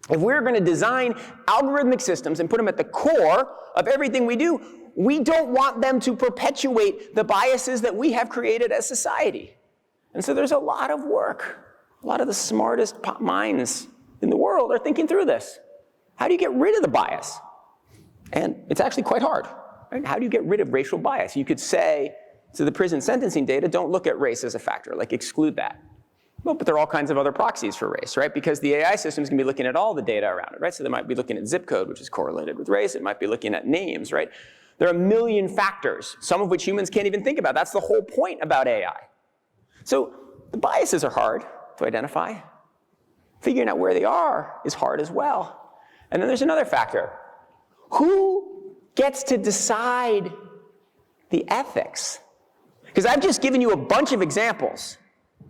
If we're going to design algorithmic systems and put them at the core of everything we do, we don't want them to perpetuate the biases that we have created as society. And so there's a lot of work. A lot of the smartest minds in the world are thinking through this. How do you get rid of the bias? And it's actually quite hard. Right? How do you get rid of racial bias? You could say to the prison sentencing data, don't look at race as a factor, like exclude that. Well, but there are all kinds of other proxies for race, right? Because the AI system is going to be looking at all the data around it, right? So they might be looking at zip code, which is correlated with race. It might be looking at names, right? There are a million factors, some of which humans can't even think about. That's the whole point about AI. So the biases are hard to identify. Figuring out where they are is hard as well. And then there's another factor. Who gets to decide the ethics? Because I've just given you a bunch of examples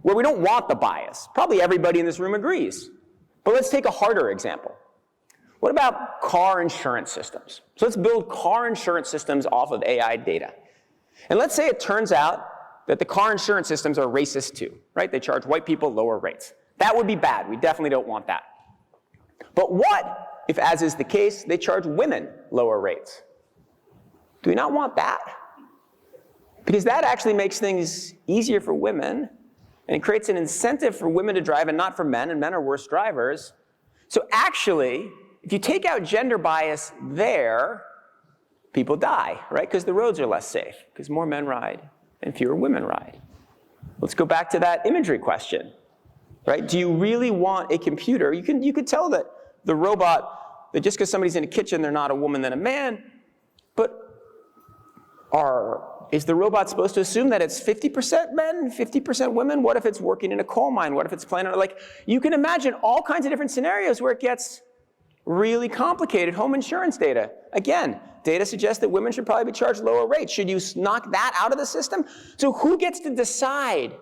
where we don't want the bias. Probably everybody in this room agrees. But let's take a harder example. What about car insurance systems? So let's build car insurance systems off of AI data. And let's say it turns out that the car insurance systems are racist too, right? They charge white people lower rates. That would be bad. We definitely don't want that. But what if, as is the case, they charge women lower rates? Do we not want that? Because that actually makes things easier for women, and it creates an incentive for women to drive and not for men, and men are worse drivers. So actually, if you take out gender bias there, people die, right? Because the roads are less safe, because more men ride and fewer women ride. Let's go back to that imagery question, right? Do you really want a computer? You could tell that the robot, that just because somebody's in a kitchen, they're not a woman than a man, but is the robot supposed to assume that it's 50% men, 50% women? What if it's working in a coal mine? What if it's playing, like, you can imagine all kinds of different scenarios where it gets really complicated. Home insurance data. Again, data suggests that women should probably be charged lower rates. Should you knock that out of the system? So who gets to decide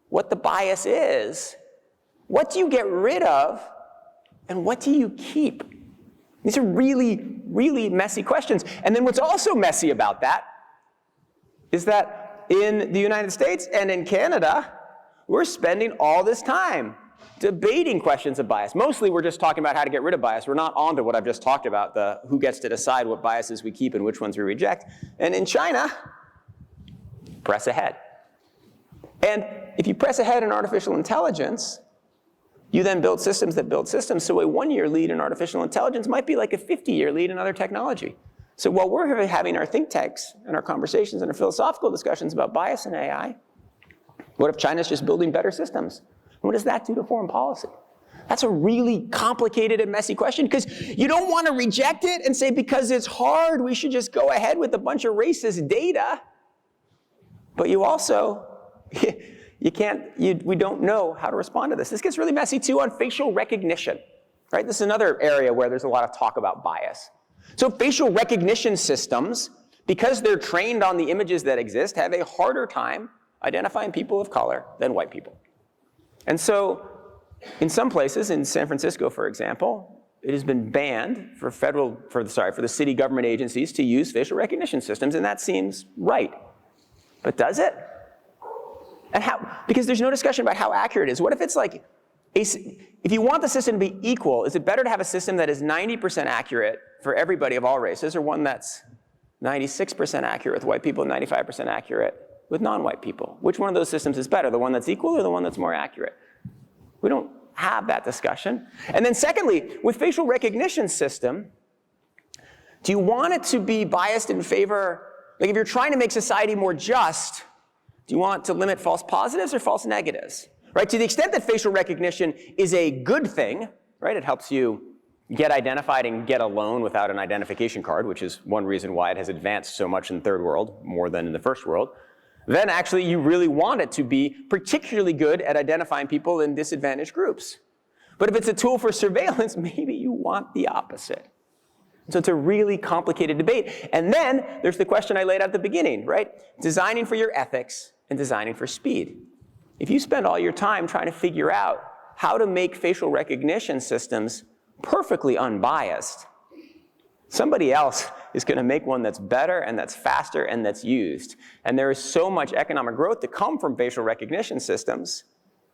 what the bias is? What do you get rid of? And what do you keep? These are really, really messy questions. And then what's also messy about that is that in the United States and in Canada, we're spending all this time debating questions of bias. Mostly we're just talking about how to get rid of bias. We're not on to what I've just talked about, the who gets to decide what biases we keep and which ones we reject. And in China, press ahead. And if you press ahead in artificial intelligence, you then build systems that build systems. So a 1-year lead in artificial intelligence might be like a 50-year lead in other technology. So while we're having our think tanks and our conversations and our philosophical discussions about bias in AI, what if China's just building better systems? What does that do to foreign policy? That's a really complicated and messy question, because you don't want to reject it and say because it's hard, we should just go ahead with a bunch of racist data. But you also, we don't know how to respond to this. This gets really messy too on facial recognition, right? This is another area where there's a lot of talk about bias. So facial recognition systems, because they're trained on the images that exist, have a harder time identifying people of color than white people. And so in some places, in San Francisco, for example, it has been banned for the city government agencies to use facial recognition systems, and that seems right. But does it? And how? Because there's no discussion about how accurate it is. What if it's like, if you want the system to be equal, is it better to have a system that is 90% accurate for everybody of all races, or one that's 96% accurate with white people and 95% accurate with non-white people? Which one of those systems is better, the one that's equal or the one that's more accurate? We don't have that discussion. And then secondly, with facial recognition system, do you want it to be biased in favor, like if you're trying to make society more just, do you want to limit false positives or false negatives? Right? To the extent that facial recognition is a good thing, right? It helps you get identified and get a loan without an identification card, which is one reason why it has advanced so much in the third world, more than in the first world. Then actually you really want it to be particularly good at identifying people in disadvantaged groups. But if it's a tool for surveillance, maybe you want the opposite. So it's a really complicated debate. And then there's the question I laid out at the beginning, right? Designing for your ethics and designing for speed. If you spend all your time trying to figure out how to make facial recognition systems perfectly unbiased, somebody else is going to make one that's better and that's faster and that's used. And there is so much economic growth to come from facial recognition systems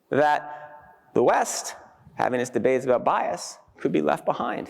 that the West, having its debates about bias, could be left behind.